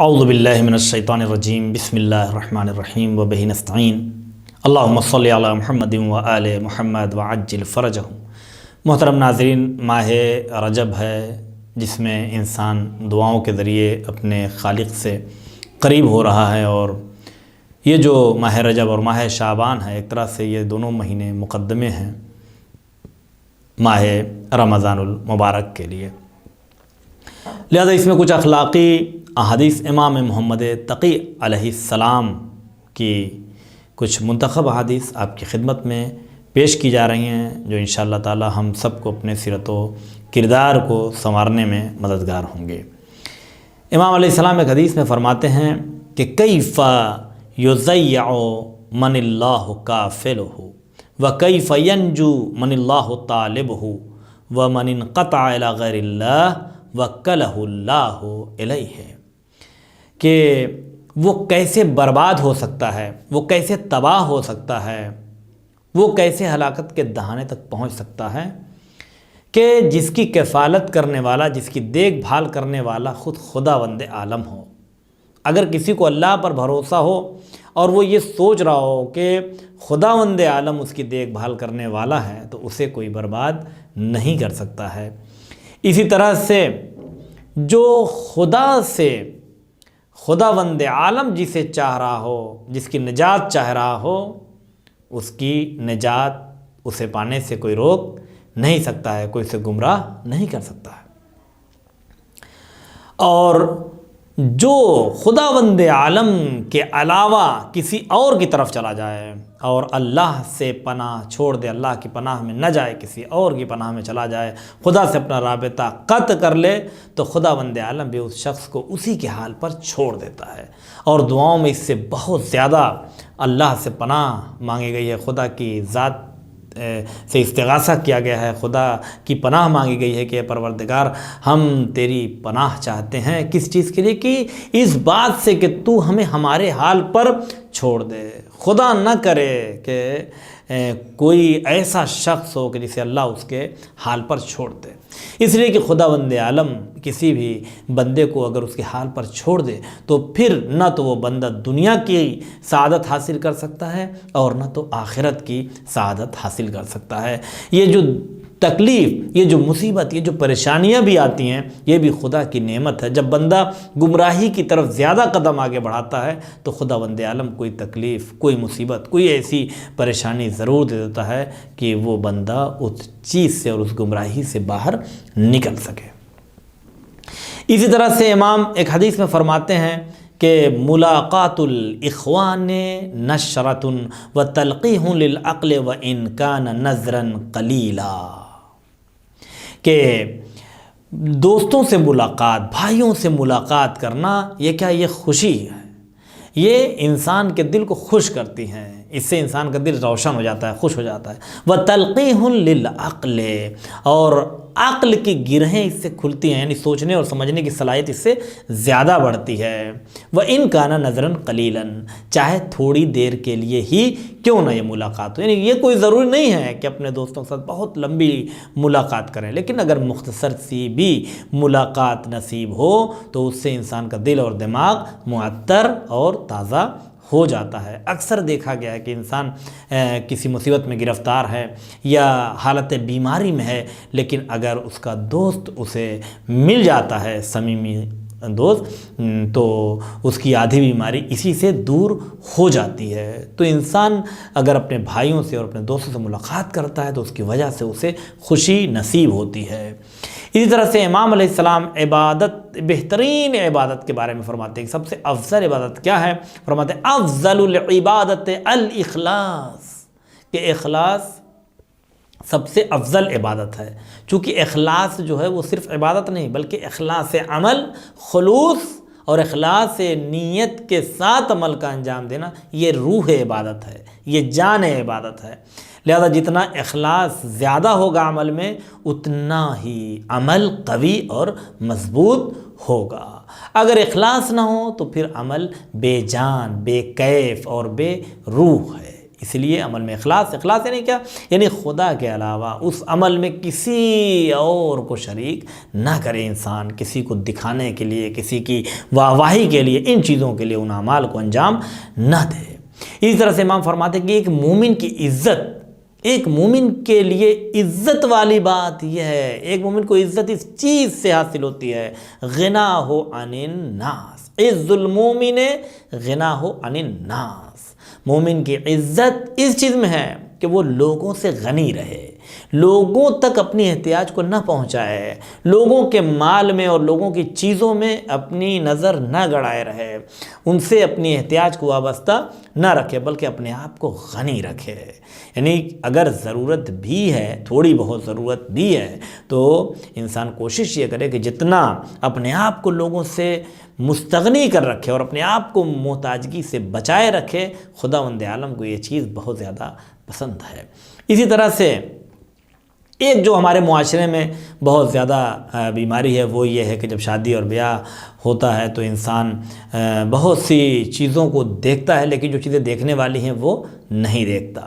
اعوذ باللہ من الشیطان الرجیم بسم اللہ الرحمن الرحیم وبہ نستعین اللہم صلی علی محمد وآل محمد وعجل فرجہم۔ محترم ناظرین، ماہ رجب ہے جس میں انسان دعاؤں کے ذریعے اپنے خالق سے قریب ہو رہا ہے، اور یہ جو ماہ رجب اور ماہ شعبان ہے ایک طرح سے یہ دونوں مہینے مقدمے ہیں ماہ رمضان المبارک کے لیے، لہذا اس میں کچھ اخلاقی احادیث امام محمد تقی علیہ السلام کی کچھ منتخب احادیث آپ کی خدمت میں پیش کی جا رہی ہیں، جو انشاءاللہ تعالی ہم سب کو اپنے سیرت و کردار کو سنوارنے میں مددگار ہوں گے۔ امام علیہ السلام ایک حدیث میں فرماتے ہیں کہ کیف یضیع من اللہ کافلہ وکیف ینجو من اللہ طالبہ ومن انقطع الی غیر اللہ وکلہ اللہ الیہ، کہ وہ کیسے برباد ہو سکتا ہے، وہ کیسے تباہ ہو سکتا ہے، وہ کیسے ہلاکت کے دہانے تک پہنچ سکتا ہے کہ جس کی کفالت کرنے والا، جس کی دیکھ بھال کرنے والا خود خداوند عالم ہو۔ اگر کسی کو اللہ پر بھروسہ ہو اور وہ یہ سوچ رہا ہو کہ خداوند عالم اس کی دیکھ بھال کرنے والا ہے، تو اسے کوئی برباد نہیں کر سکتا ہے۔ اسی طرح سے جو خدا سے خداوند عالم جسے چاہ رہا ہو، جس کی نجات چاہ رہا ہو، اس کی نجات اسے پانے سے کوئی روک نہیں سکتا ہے، کوئی اسے گمراہ نہیں کر سکتا ہے۔ اور جو خداوند عالم کے علاوہ کسی اور کی طرف چلا جائے اور اللہ سے پناہ چھوڑ دے، اللہ کی پناہ میں نہ جائے، کسی اور کی پناہ میں چلا جائے، خدا سے اپنا رابطہ قطع کر لے، تو خداوند عالم بھی اس شخص کو اسی کے حال پر چھوڑ دیتا ہے۔ اور دعاؤں میں اس سے بہت زیادہ اللہ سے پناہ مانگی گئی ہے، خدا کی ذات سے استغاثہ کیا گیا ہے، خدا کی پناہ مانگی گئی ہے کہ اے پروردگار، ہم تیری پناہ چاہتے ہیں۔ کس چیز کے لیے؟ کہ اس بات سے کہ تو ہمیں ہمارے حال پر چھوڑ دے۔ خدا نہ کرے کہ کوئی ایسا شخص ہو کہ جسے اللہ اس کے حال پر چھوڑ دے، اس لیے کہ خداوند عالم کسی بھی بندے کو اگر اس کے حال پر چھوڑ دے تو پھر نہ تو وہ بندہ دنیا کی سعادت حاصل کر سکتا ہے اور نہ تو آخرت کی سعادت حاصل کر سکتا ہے۔ یہ جو تکلیف، یہ جو مصیبت، یہ جو پریشانیاں بھی آتی ہیں، یہ بھی خدا کی نعمت ہے۔ جب بندہ گمراہی کی طرف زیادہ قدم آگے بڑھاتا ہے تو خداوند عالم کوئی تکلیف، کوئی مصیبت، کوئی ایسی پریشانی ضرور دے دیتا ہے کہ وہ بندہ اس چیز سے اور اس گمراہی سے باہر نکل سکے۔ اسی طرح سے امام ایک حدیث میں فرماتے ہیں کہ ملاقات الاخوان نشرۃ وتلقیح للعقل وان کان نذرا قلیلا، کہ دوستوں سے ملاقات، بھائیوں سے ملاقات کرنا، یہ کیا یہ خوشی ہے، یہ انسان کے دل کو خوش کرتی ہیں، اس سے انسان کا دل روشن ہو جاتا ہے، خوش ہو جاتا ہے۔ وَتَلْقِيحٌ لِلْعَقْلِ، اور عقل کی گرہیں اس سے کھلتی ہیں، یعنی سوچنے اور سمجھنے کی صلاحیت اس سے زیادہ بڑھتی ہے۔ وَإِن كَانَ نَذْرًا قَلِيلًا، چاہے تھوڑی دیر کے لیے ہی کیوں نہ یہ ملاقات ہو، یعنی یہ کوئی ضروری نہیں ہے کہ اپنے دوستوں کے ساتھ بہت لمبی ملاقات کریں، لیکن اگر مختصر سی بھی ملاقات نصیب ہو تو اس سے انسان کا دل اور دماغ معطر اور تازہ ہو جاتا ہے۔ اکثر دیکھا گیا ہے کہ انسان کسی مصیبت میں گرفتار ہے یا حالت بیماری میں ہے، لیکن اگر اس کا دوست اسے مل جاتا ہے، صمیمی دوست، تو اس کی آدھی بیماری اسی سے دور ہو جاتی ہے۔ تو انسان اگر اپنے بھائیوں سے اور اپنے دوستوں سے ملاقات کرتا ہے تو اس کی وجہ سے اسے خوشی نصیب ہوتی ہے۔ اسی طرح سے امام علیہ السلام عبادت، بہترین عبادت کے بارے میں فرماتے ہیں کہ سب سے افضل عبادت کیا ہے؟ فرماتے ہیں افضل العبادت الاخلاص، کہ اخلاص سب سے افضل عبادت ہے۔ چونکہ اخلاص جو ہے وہ صرف عبادت نہیں بلکہ اخلاص عمل، خلوص اور اخلاص نیت کے ساتھ عمل کا انجام دینا، یہ روح عبادت ہے، یہ جان عبادت ہے۔ لہذا جتنا اخلاص زیادہ ہوگا عمل میں، اتنا ہی عمل قوی اور مضبوط ہوگا۔ اگر اخلاص نہ ہو تو پھر عمل بے جان، بے کیف اور بے روح ہے۔ اس لیے عمل میں اخلاص یعنی کیا؟ یعنی خدا کے علاوہ اس عمل میں کسی اور کو شریک نہ کرے انسان، کسی کو دکھانے کے لیے، کسی کی واہواہی کے لیے، ان چیزوں کے لیے ان اعمال کو انجام نہ دے۔ اسی طرح سے امام فرماتے ہیں کہ ایک مومن کی عزت، ایک مومن کے لیے عزت والی بات یہ ہے، ایک مومن کو عزت اس چیز سے حاصل ہوتی ہے، غناہ عن الناس، عز المومن غناہ عن الناس۔ مومن کی عزت اس چیز میں ہے کہ وہ لوگوں سے غنی رہے، لوگوں تک اپنی احتیاج کو نہ پہنچائے، لوگوں کے مال میں اور لوگوں کی چیزوں میں اپنی نظر نہ گڑائے رہے، ان سے اپنی احتیاج کو وابستہ نہ رکھے، بلکہ اپنے آپ کو غنی رکھے۔ یعنی اگر ضرورت بھی ہے، تھوڑی بہت ضرورت بھی ہے، تو انسان کوشش یہ کرے کہ جتنا اپنے آپ کو لوگوں سے مستغنی کر رکھے اور اپنے آپ کو محتاجگی سے بچائے رکھے، خداوند عالم کو یہ چیز بہت زیادہ پسند ہے۔ اسی طرح سے ایک جو ہمارے معاشرے میں بہت زیادہ بیماری ہے وہ یہ ہے کہ جب شادی اور بیاہ ہوتا ہے تو انسان بہت سی چیزوں کو دیکھتا ہے، لیکن جو چیزیں دیکھنے والی ہیں وہ نہیں دیکھتا۔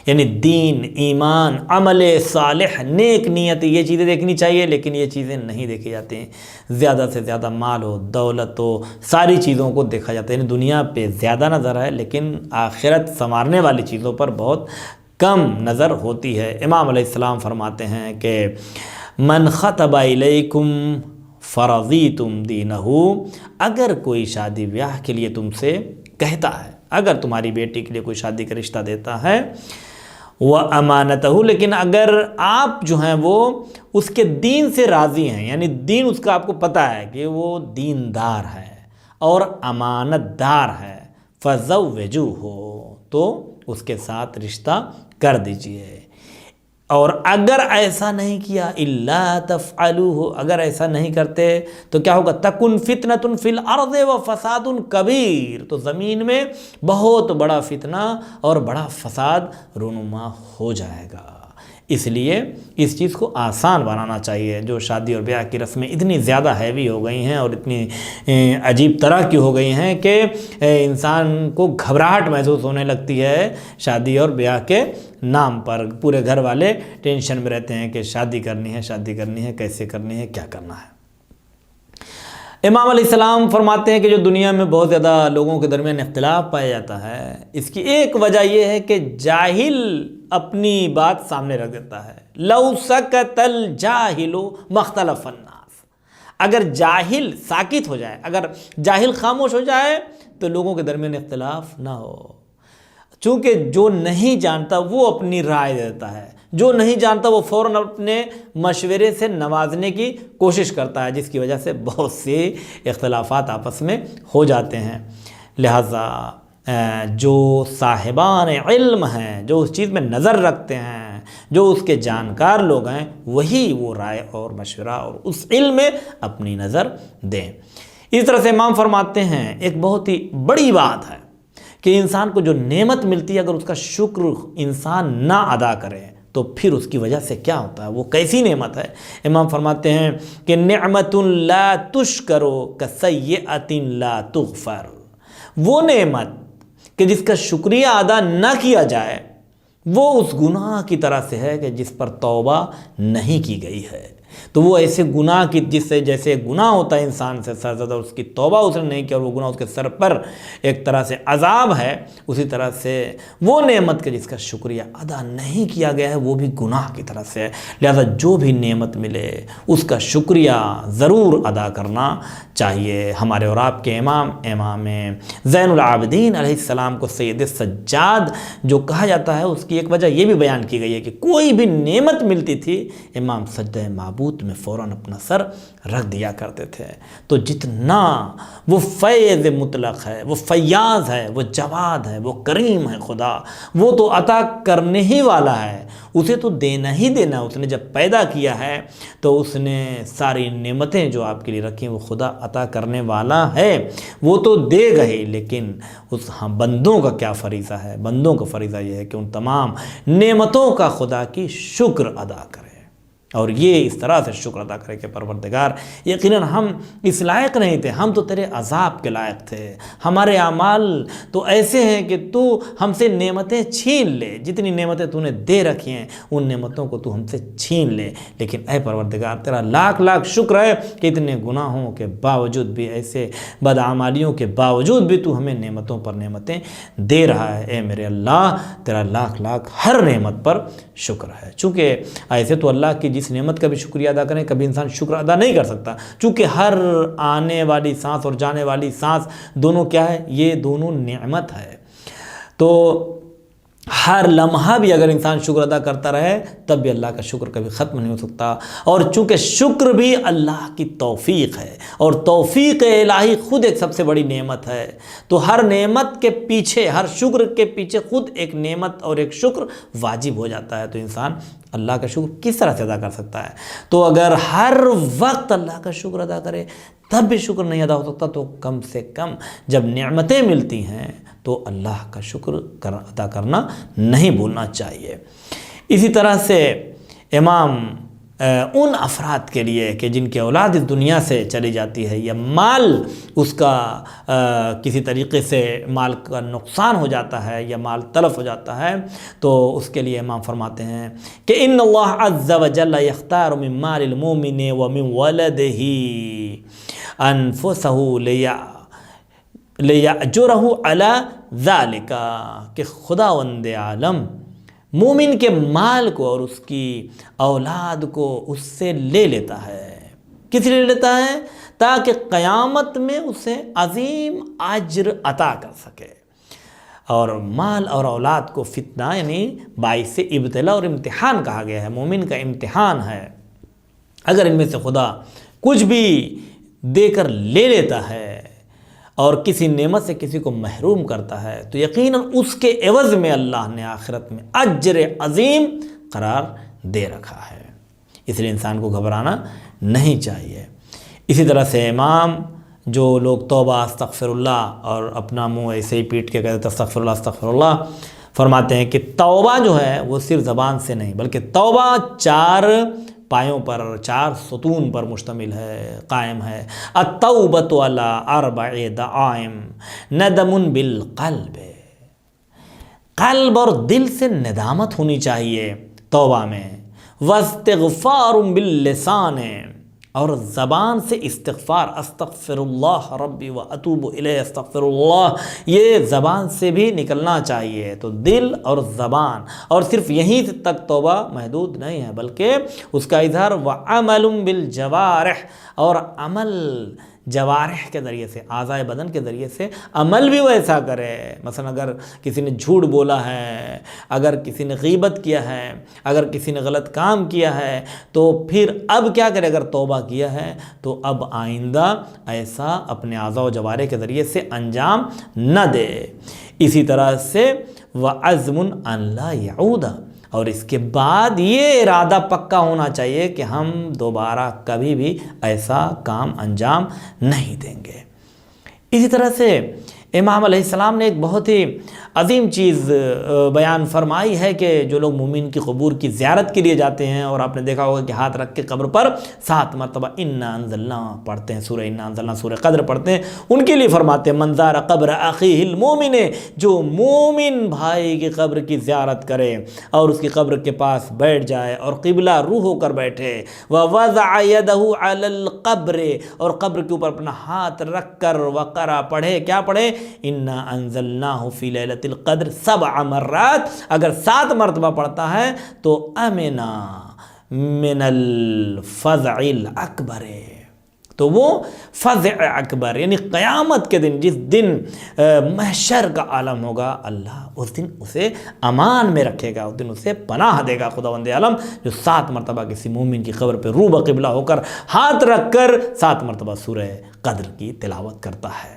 یعنی دین، ایمان، عمل صالح، نیک نیت، یہ چیزیں دیکھنی چاہیے، لیکن یہ چیزیں نہیں دیکھی جاتی ہیں۔ زیادہ سے زیادہ مال ہو، دولت ہو، ساری چیزوں کو دیکھا جاتا ہے۔ یعنی دنیا پہ زیادہ نظر ہے، لیکن آخرت سنوارنے والی چیزوں پر بہت کم نظر ہوتی ہے۔ امام علیہ السلام فرماتے ہیں کہ من خطب الیکم فرضیتم دینہ، اگر کوئی شادی بیاہ کے لیے تم سے کہتا ہے، اگر تمہاری بیٹی کے لیے کوئی شادی کا رشتہ دیتا ہے، وَأَمَانَتَهُ، لیکن اگر آپ جو ہیں وہ اس کے دین سے راضی ہیں، یعنی دین اس کا آپ کو پتہ ہے کہ وہ دیندار ہے اور امانت دار ہے، فَزَوِّجُوهُ، تو اس کے ساتھ رشتہ کر دیجئے۔ اور اگر ایسا نہیں کیا، الا تفعلوه، اگر ایسا نہیں کرتے تو کیا ہوگا؟ تکن فتنۃ فی الارض وفساد کبیر، تو زمین میں بہت بڑا فتنہ اور بڑا فساد رونما ہو جائے گا۔ اس لیے اس چیز کو آسان بنانا چاہیے۔ جو شادی اور بیاہ کی رسمیں اتنی زیادہ ہیوی ہو گئی ہیں اور اتنی عجیب طرح کی ہو گئی ہیں کہ انسان کو گھبراہٹ محسوس ہونے لگتی ہے شادی اور بیاہ کے نام پر۔ پورے گھر والے ٹینشن میں رہتے ہیں کہ شادی کرنی ہے، کیسے کرنی ہے، کیا کرنا ہے۔ امام علیہ السلام فرماتے ہیں کہ جو دنیا میں بہت زیادہ لوگوں کے درمیان اختلاف پایا جاتا ہے، اس کی ایک وجہ یہ ہے کہ جاہل اپنی بات سامنے رکھ دیتا ہے۔ لو سکت الجاہل مختلف الناس، اگر جاہل ساکت ہو جائے، اگر جاہل خاموش ہو جائے تو لوگوں کے درمیان اختلاف نہ ہو۔ چونکہ جو نہیں جانتا وہ اپنی رائے دیتا ہے، جو نہیں جانتا وہ فوراً اپنے مشورے سے نوازنے کی کوشش کرتا ہے، جس کی وجہ سے بہت سے اختلافات آپس میں ہو جاتے ہیں۔ لہٰذا جو صاحبان علم ہیں، جو اس چیز میں نظر رکھتے ہیں، جو اس کے جانکار لوگ ہیں، وہی وہ رائے اور مشورہ اور اس علم میں اپنی نظر دیں۔ اس طرح سے امام فرماتے ہیں ایک بہت ہی بڑی بات ہے کہ انسان کو جو نعمت ملتی ہے، اگر اس کا شکر انسان نہ ادا کرے تو پھر اس کی وجہ سے کیا ہوتا ہے، وہ کیسی نعمت ہے۔ امام فرماتے ہیں کہ نعمت لا تشکر کسیئۃ لا تغفر، وہ نعمت کہ جس کا شکریہ ادا نہ کیا جائے وہ اس گناہ کی طرح سے ہے کہ جس پر توبہ نہیں کی گئی ہے۔ تو وہ ایسے گناہ کی جس سے جیسے گناہ ہوتا ہے انسان سے سرزدہ، اس کی توبہ اس نے نہیں کیا اور وہ گناہ اس کے سر پر ایک طرح سے عذاب ہے، اسی طرح سے وہ نعمت کے جس کا شکریہ ادا نہیں کیا گیا ہے وہ بھی گناہ کی طرح سے ہے۔ لہذا جو بھی نعمت ملے اس کا شکریہ ضرور ادا کرنا چاہیے۔ ہمارے اور آپ کے امام زین العابدین علیہ السلام کو سید سجاد جو کہا جاتا ہے، اس کی ایک وجہ یہ بھی بیان کی گئی ہے کہ کوئی بھی نعمت ملتی تھی امام سجدہ معبود میں فوراً اپنا سر رکھ دیا کرتے تھے۔ تو جتنا وہ فیض مطلق ہے، وہ فیاض ہے، وہ جواد ہے، وہ کریم ہے، خدا وہ تو عطا کرنے ہی والا ہے، اسے تو دینا ہی دینا۔ اس نے جب پیدا کیا ہے تو اس نے ساری نعمتیں جو آپ کے لیے رکھی وہ خدا عطا کرنے والا ہے، وہ تو دے گا ہی، لیکن اس بندوں کا کیا فریضہ ہے؟ بندوں کا فریضہ یہ ہے کہ ان تمام نعمتوں کا خدا کی شکر ادا کرے۔ اور یہ اس طرح سے شکر ادا کرے کہ پروردگار یقیناً ہم اس لائق نہیں تھے، ہم تو تیرے عذاب کے لائق تھے، ہمارے اعمال تو ایسے ہیں کہ تو ہم سے نعمتیں چھین لے، جتنی نعمتیں تو نے دے رکھی ہیں ان نعمتوں کو تو ہم سے چھین لے، لیکن اے پروردگار تیرا لاکھ لاکھ شکر ہے کہ اتنے گناہوں کے باوجود بھی، ایسے بدعمالیوں کے باوجود بھی تو ہمیں نعمتوں پر نعمتیں دے رہا ہے۔ اے میرے اللہ تیرا لاکھ لاکھ ہر نعمت پر شکر ہے۔ چونکہ ایسے تو اللہ کی جس نعمت کا بھی شکریہ ادا کریں کبھی انسان شکر ادا نہیں کر سکتا، چونکہ ہر آنے والی سانس اور جانے والی سانس دونوں کیا ہے؟ یہ دونوں نعمت ہے۔ تو ہر لمحہ بھی اگر انسان شکر ادا کرتا رہے تب بھی اللہ کا شکر کبھی ختم نہیں ہو سکتا، اور چونکہ شکر بھی اللہ کی توفیق ہے، اور توفیق الہی خود ایک سب سے بڑی نعمت ہے، تو ہر نعمت کے پیچھے، ہر شکر کے پیچھے خود ایک نعمت اور ایک شکر واجب ہو جاتا ہے، تو انسان اللہ کا شکر کس طرح سے ادا کر سکتا ہے؟ تو اگر ہر وقت اللہ کا شکر ادا کرے تب بھی شکر نہیں ادا ہو سکتا، تو کم سے کم جب نعمتیں ملتی ہیں تو اللہ کا شکر ادا کرنا نہیں بھولنا چاہیے۔ اسی طرح سے امام ان افراد کے لیے کہ جن کی اولاد اس دنیا سے چلی جاتی ہے یا مال اس کا کسی طریقے سے مال کا نقصان ہو جاتا ہے یا مال تلف ہو جاتا ہے، تو اس کے لیے امام فرماتے ہیں کہ ان اللہ عز وجل یختار من مال المؤمن ومن ولده انفسہ لیأجرہ علی ذالک، کہ خداوند عالم مومن کے مال کو اور اس کی اولاد کو اس سے لے لیتا ہے۔ کس لیے لے لیتا ہے؟ تاکہ قیامت میں اسے عظیم اجر عطا کر سکے۔ اور مال اور اولاد کو فتنہ یعنی باعث ابتلا اور امتحان کہا گیا ہے، مومن کا امتحان ہے۔ اگر ان میں سے خدا کچھ بھی دے کر لے لیتا ہے اور کسی نعمت سے کسی کو محروم کرتا ہے تو یقیناً اس کے عوض میں اللہ نے آخرت میں اجر عظیم قرار دے رکھا ہے، اس لیے انسان کو گھبرانا نہیں چاہیے۔ اسی طرح سے امام جو لوگ توبہ استغفر اللہ اور اپنا منہ ایسے ہی پیٹ کے کہتے استغفر اللہ فرماتے ہیں کہ توبہ جو ہے وہ صرف زبان سے نہیں بلکہ توبہ 4 پایوں پر، 4 ستون پر مشتمل ہے، قائم ہے۔ التوبۃ علی 4 دعائم ندم بالقلب، قلب اور دل سے ندامت ہونی چاہیے توبہ میں، واستغفار باللسان، اور زبان سے استغفار، استغفر اللہ ربی و اتوب الیہ، استغفر اللہ، یہ زبان سے بھی نکلنا چاہیے۔ تو دل اور زبان، اور صرف یہیں تک توبہ محدود نہیں ہے بلکہ اس کا اظہار وعمل بالجوارح، اور عمل جوارح کے ذریعے سے، اعضائے بدن کے ذریعے سے عمل بھی ویسا کرے۔ مثلا اگر کسی نے جھوٹ بولا ہے، اگر کسی نے غیبت کیا ہے، اگر کسی نے غلط کام کیا ہے، تو پھر اب کیا کرے؟ اگر توبہ کیا ہے تو اب آئندہ ایسا اپنے اعضاء و جوارح کے ذریعے سے انجام نہ دے۔ اسی طرح سے وعزم ان لا یعود، اور اس کے بعد یہ ارادہ پکا ہونا چاہیے کہ ہم دوبارہ کبھی بھی ایسا کام انجام نہیں دیں گے۔ اسی طرح سے امام علیہ السلام نے ایک بہت ہی عظیم چیز بیان فرمائی ہے کہ جو لوگ مومن کی قبور کی زیارت کے لیے جاتے ہیں، اور آپ نے دیکھا ہوگا کہ ہاتھ رکھ کے قبر پر 7 مرتبہ انا انزلنا پڑھتے ہیں، سورہ انا انزلنا، سورہ قدر پڑھتے ہیں، ان کے لیے فرماتے ہیں من زار قبر اخیہ المومن، جو مومن بھائی کی قبر کی زیارت کرے اور اس کی قبر کے پاس بیٹھ جائے اور قبلہ روح ہو کر بیٹھے، ووضع یدہ علی القبر، اور قبر کے اوپر اپنا ہاتھ رکھ کر وقرا پڑھے، کیا پڑھے؟ انا انزلناہ فی لیلۃ القدر 7 مرات، اگر 7 مرتبہ پڑھتا ہے تو امنا من الفزع الاکبر، تو وہ فزع اکبر یعنی قیامت کے دن، جس دن محشر کا عالم ہوگا، اللہ اس دن اسے امان میں رکھے گا، اس دن اسے پناہ دے گا خداوند عالم، جو 7 مرتبہ کسی مومن کی قبر پہ روبہ قبلہ ہو کر ہاتھ رکھ کر 7 مرتبہ سورہ قدر کی تلاوت کرتا ہے۔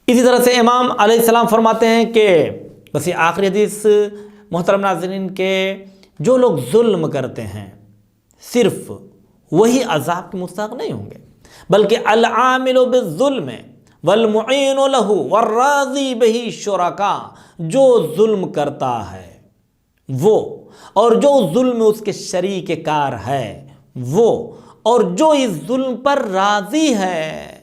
اسی طرح سے امام علیہ السلام فرماتے ہیں کہ بس یہ آخری حدیث محترم ناظرین، کہ جو لوگ ظلم کرتے ہیں صرف وہی عذاب کے مستحق نہیں ہوں گے، بلکہ العامل بالظلم والمعین له والراضی بہ شرکا، جو ظلم کرتا ہے وہ اور جو ظلم میں اس کے شریک کار ہے وہ، اور جو اس ظلم پر راضی ہے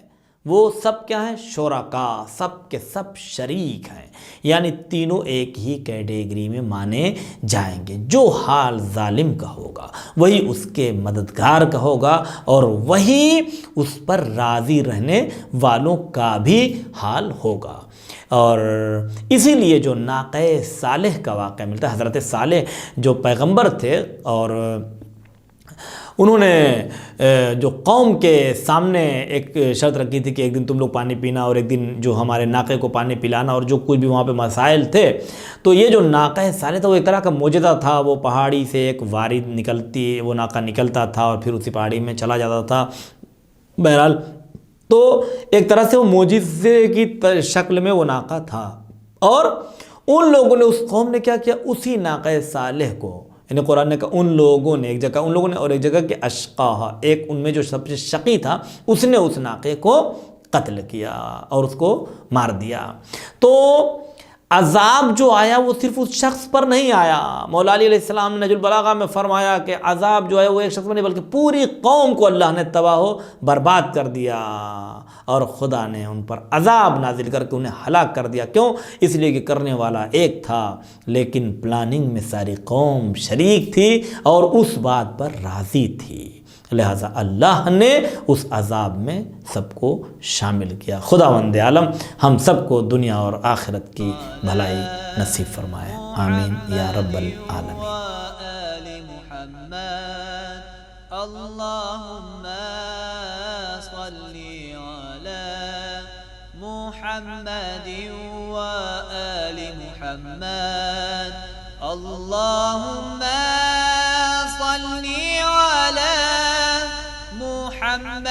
وہ سب کیا ہیں؟ شرکا، سب کے سب شریک ہیں، یعنی تینوں ایک ہی کیٹیگری میں مانے جائیں گے۔ جو حال ظالم کا ہوگا وہی اس کے مددگار کا ہوگا، اور وہی اس پر راضی رہنے والوں کا بھی حال ہوگا۔ اور اسی لیے جو ناقہ صالح کا واقعہ ملتا ہے، حضرت صالح جو پیغمبر تھے، اور انہوں نے جو قوم کے سامنے ایک شرط رکھی تھی کہ ایک دن تم لوگ پانی پینا، اور ایک دن جو ہمارے ناقے کو پانی پلانا، اور جو کچھ بھی وہاں پہ مسائل تھے، تو یہ جو ناقہ صالح تھا وہ ایک طرح کا معجزہ تھا۔ وہ پہاڑی سے ایک وارد نکلتی، وہ ناقہ نکلتا تھا اور پھر اسی پہاڑی میں چلا جاتا تھا۔ بہرحال تو ایک طرح سے وہ معجزے کی شکل میں وہ ناقہ تھا، اور ان لوگوں نے، اس قوم نے کیا کیا؟ اسی ناقہ صالح کو، یعنی قرآن نے کہا ان لوگوں نے، ایک جگہ ان لوگوں نے اور ایک جگہ کہ اشقاہا، ایک ان میں جو سب سے شقی تھا اس نے اس ناقے کو قتل کیا اور اس کو مار دیا۔ تو عذاب جو آیا وہ صرف اس شخص پر نہیں آیا۔ مولا علی علیہ السلام نے نہج البلاغہ میں فرمایا کہ عذاب جو ہے وہ ایک شخص پر نہیں بلکہ پوری قوم کو اللہ نے تباہ و برباد کر دیا، اور خدا نے ان پر عذاب نازل کر کے انہیں ہلاک کر دیا۔ کیوں؟ اس لیے کہ کرنے والا ایک تھا لیکن پلاننگ میں ساری قوم شریک تھی اور اس بات پر راضی تھی، لہٰذا اللہ نے اس عذاب میں سب کو شامل کیا۔ خداوند عالم ہم سب کو دنیا اور آخرت کی بھلائی نصیب فرمائے، آمین یا رب العالمین۔ اللہم صلی علی محمد و آل محمد، اللہم صلی علی محمد